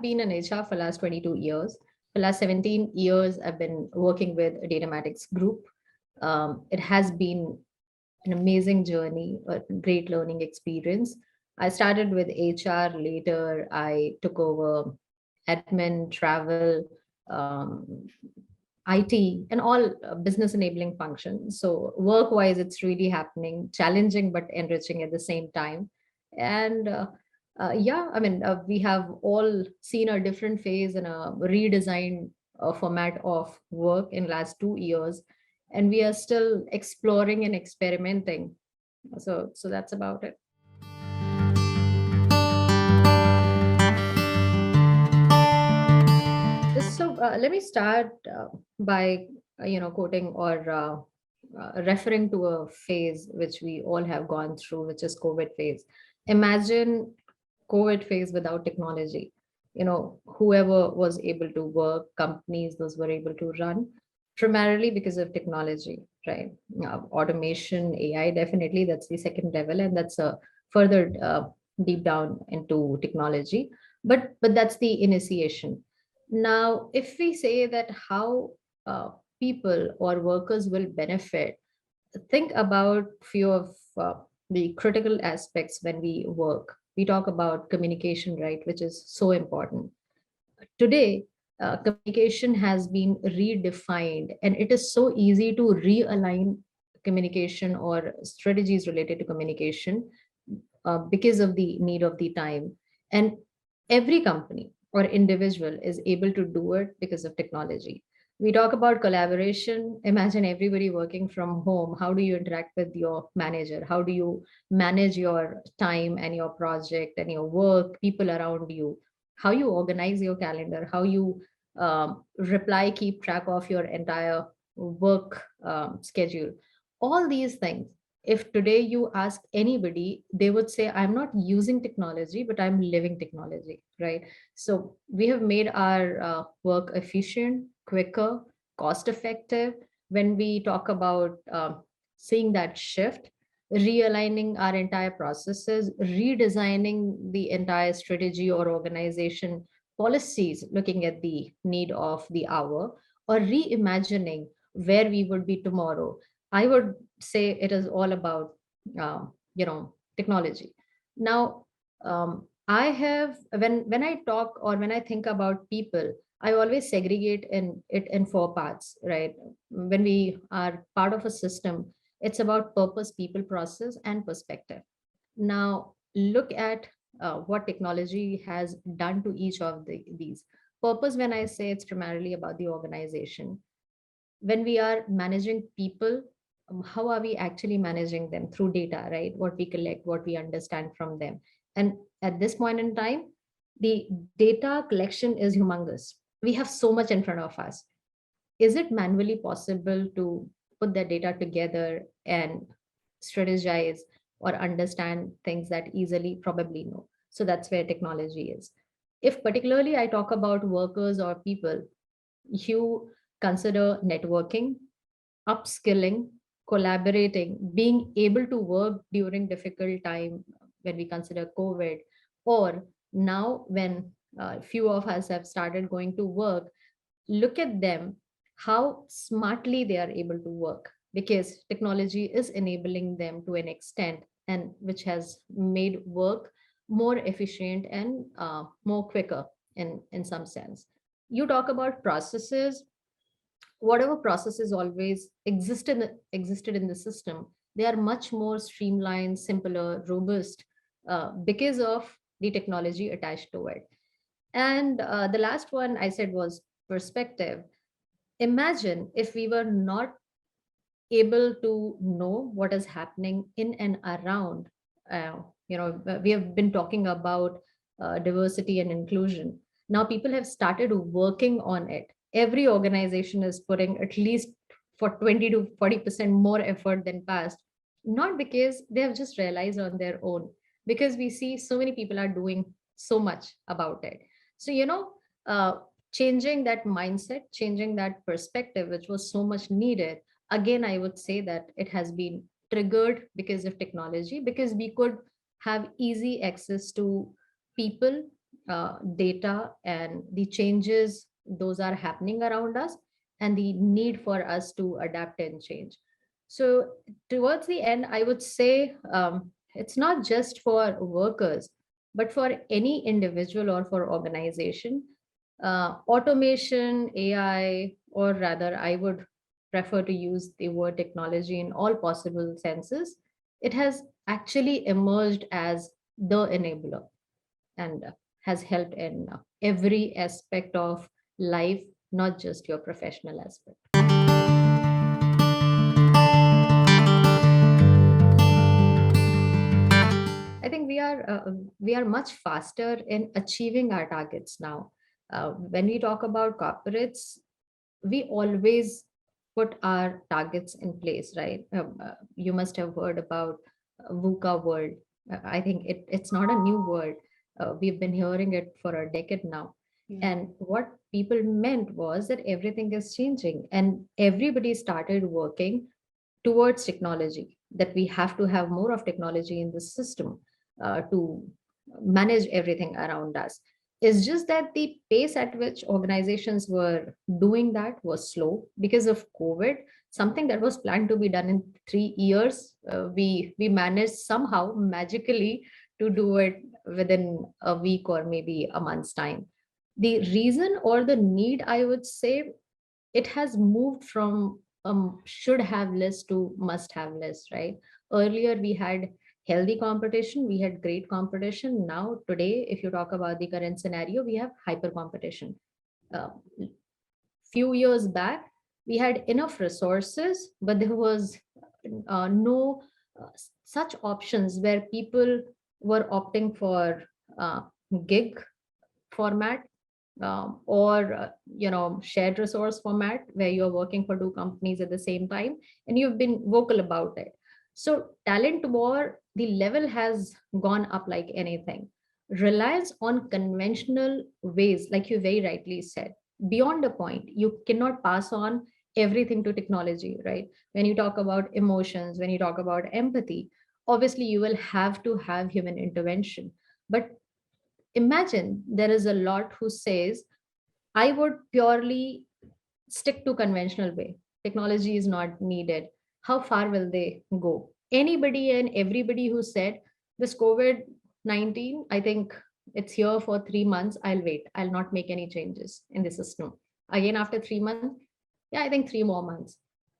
been in HR for last 22 years. For last 17 years, I've been working with a Datamatics group. It has been an amazing journey, a great learning experience. I started with HR. Later, I took over admin, travel, IT, and all business enabling functions. So, work wise, it's really happening, challenging but enriching at the same time. And yeah, I mean, we have all seen a different phase and a redesigned format of work in last 2 years, and we are still exploring and experimenting. So that's about it. So let me start by quoting or referring to a phase which we all have gone through, which is COVID phase. Imagine COVID phase without technology. Whoever was able to work, companies, those were able to run primarily because of technology, right? Automation, AI, definitely that's the second level, and that's a further deep down into technology. But that's the initiation. Now, if we say that how people or workers will benefit, think about few of the critical aspects when we work. We talk about communication, right, which is so important. Today, communication has been redefined, and it is so easy to realign communication or strategies related to communication because of the need of the time. And every company or individual is able to do it because of technology. We talk about collaboration. Imagine everybody working from home. How do you interact with your manager? How do you manage your time and your project and your work, people around you? How you organize your calendar? How you reply, keep track of your entire work schedule? All these things, if today you ask anybody, they would say, I'm not using technology, but I'm living technology, right? So we have made our work efficient, quicker, cost effective. When we talk about seeing that shift, realigning our entire processes, redesigning the entire strategy or organization policies, looking at the need of the hour, or reimagining where we would be tomorrow, I would say it is all about technology. Now, I have when I talk or when I think about people, I always segregate in it in four parts, right? When we are part of a system, it's about purpose, people, process, and perspective. Now, look at what technology has done to each of these. Purpose, when I say, it's primarily about the organization. When we are managing people, how are we actually managing them? Through data, right? What we collect, what we understand from them. And at this point in time, the data collection is humongous. We have so much in front of us. Is it manually possible to put that data together and strategize or understand things that easily? Probably no. So that's where technology is. If particularly I talk about workers or people, you consider networking, upskilling, collaborating, being able to work during difficult time when we consider COVID, or now when few of us have started going to work, look at them, how smartly they are able to work, because technology is enabling them to an extent, and which has made work more efficient and more quicker in some sense. You talk about processes. Whatever processes always existed in the system, they are much more streamlined, simpler, robust, because of the technology attached to it. And the last one I said was perspective. Imagine if we were not able to know what is happening in and around. We have been talking about diversity and inclusion. Now people have started working on it. Every organization is putting at least for 20 to 40% more effort than past, not because they have just realized on their own, because we see so many people are doing so much about it. So uh, changing that mindset, changing that perspective, which was so much needed, again I would say that it has been triggered because of technology, because we could have easy access to people data and the changes those are happening around us, and the need for us to adapt and change. So towards the end, I would say it's not just for workers, but for any individual or for organization. Automation, AI, or rather, I would prefer to use the word technology in all possible senses. It has actually emerged as the enabler, and has helped in every aspect of life, not just your professional aspect. I think we are much faster in achieving our targets now. When we talk about corporates, we always put our targets in place, right? You must have heard about VUCA world. I think it's not a new word. We've been hearing it for a decade now. Yeah. And what people meant was that everything is changing and everybody started working towards technology, that we have to have more of technology in the system to manage everything around us. It's just that the pace at which organizations were doing that was slow because of COVID. Something that was planned to be done in 3 years, we managed somehow magically to do it within a week or maybe a month's time. The reason or the need, I would say, it has moved from should have list to must have list, right? Earlier we had healthy competition, we had great competition. Now today, if you talk about the current scenario, we have hyper competition. uh, Few years back we had enough resources, but there was no such options where people were opting for uh, gig format, or shared resource format where you're working for two companies at the same time, and you've been vocal about it. So talent war, the level has gone up like anything. Reliance on conventional ways, like you very rightly said, beyond a point you cannot pass on everything to technology, right? When you talk about emotions, when you talk about empathy, obviously you will have to have human intervention. But imagine there is a lot who says, I would purely stick to conventional way. Technology is not needed. How far will they go? Anybody and everybody who said this COVID-19, I think it's here for 3 months. I'll wait. I'll not make any changes in the system. Again, after 3 months, yeah, I think 3 more months.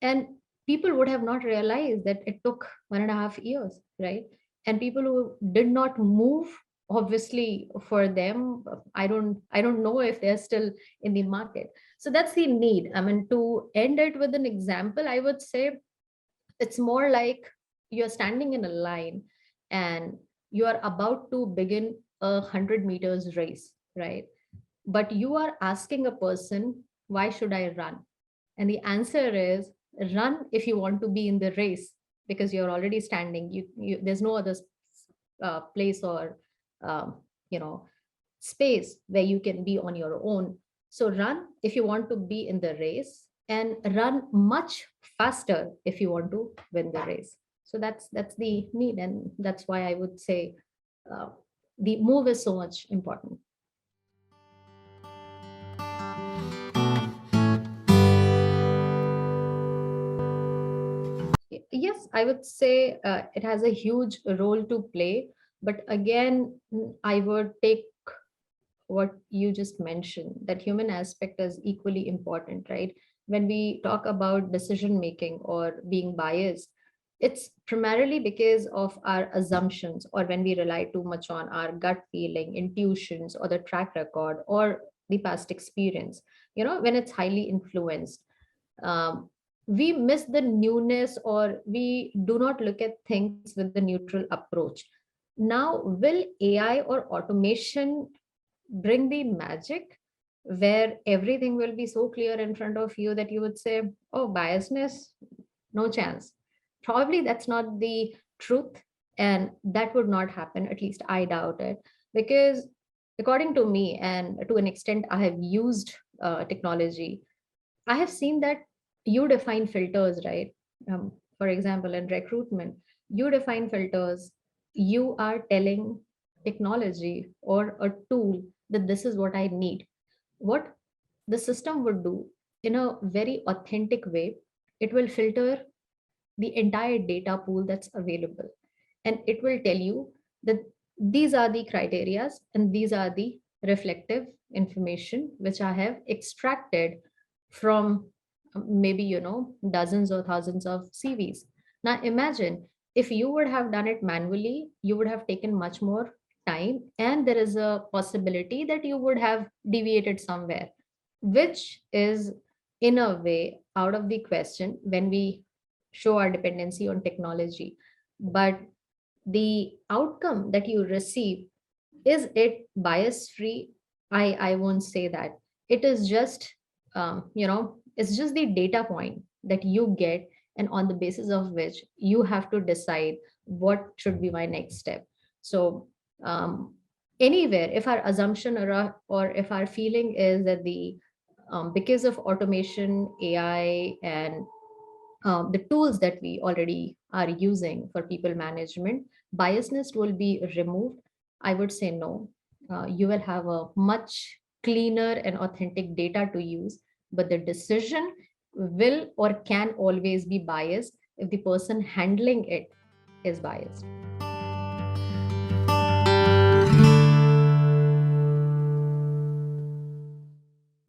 And people would have not realized that it took 1.5 years, right? And people who did not move, obviously for them, I don't know if they're still in the market. So that's the need. I mean, to end it with an example, I would say it's more like you're standing in a line and you are about to begin a 100 meters race, right? But you are asking a person, why should I run? And the answer is, run if you want to be in the race, because you're already standing. There's no other place or um, you know space where you can be on your own. So run if you want to be in the race, and run much faster if you want to win the race. So that's the need, and that's why I would say uh, the move is so much important. Yes, I would say it has a huge role to play. But again, I would take what you just mentioned, that human aspect is equally important, right? When we talk about decision making or being biased, it's primarily because of our assumptions, or when we rely too much on our gut feeling, intuitions, or the track record, or the past experience. When it's highly influenced, um, we miss the newness, or we do not look at things with a neutral approach. Now, will AI or automation bring the magic where everything will be so clear in front of you that you would say, oh, biasness, no chance? Probably that's not the truth, and that would not happen. At least I doubt it, because according to me, and to an extent, I have used technology. I have seen that you define filters, right? For example, in recruitment, you define filters. You are telling technology or a tool that this is what I need. What the system would do in a very authentic way, it will filter the entire data pool that's available, and it will tell you that these are the criterias and these are the reflective information which I have extracted from maybe dozens or thousands of CVs. Now imagine if you would have done it manually, you would have taken much more time, and there is a possibility that you would have deviated somewhere, which is in a way out of the question when we show our dependency on technology. But the outcome that you receive, is it bias free? I won't say that. It is just it's just the data point that you get, and on the basis of which you have to decide what should be my next step. So um, anywhere, if our assumption or if our feeling is that the because of automation, AI, and the tools that we already are using for people management, biasness will be removed. I would say no. You will have a much cleaner and authentic data to use, but the decision will or can always be biased if the person handling it is biased.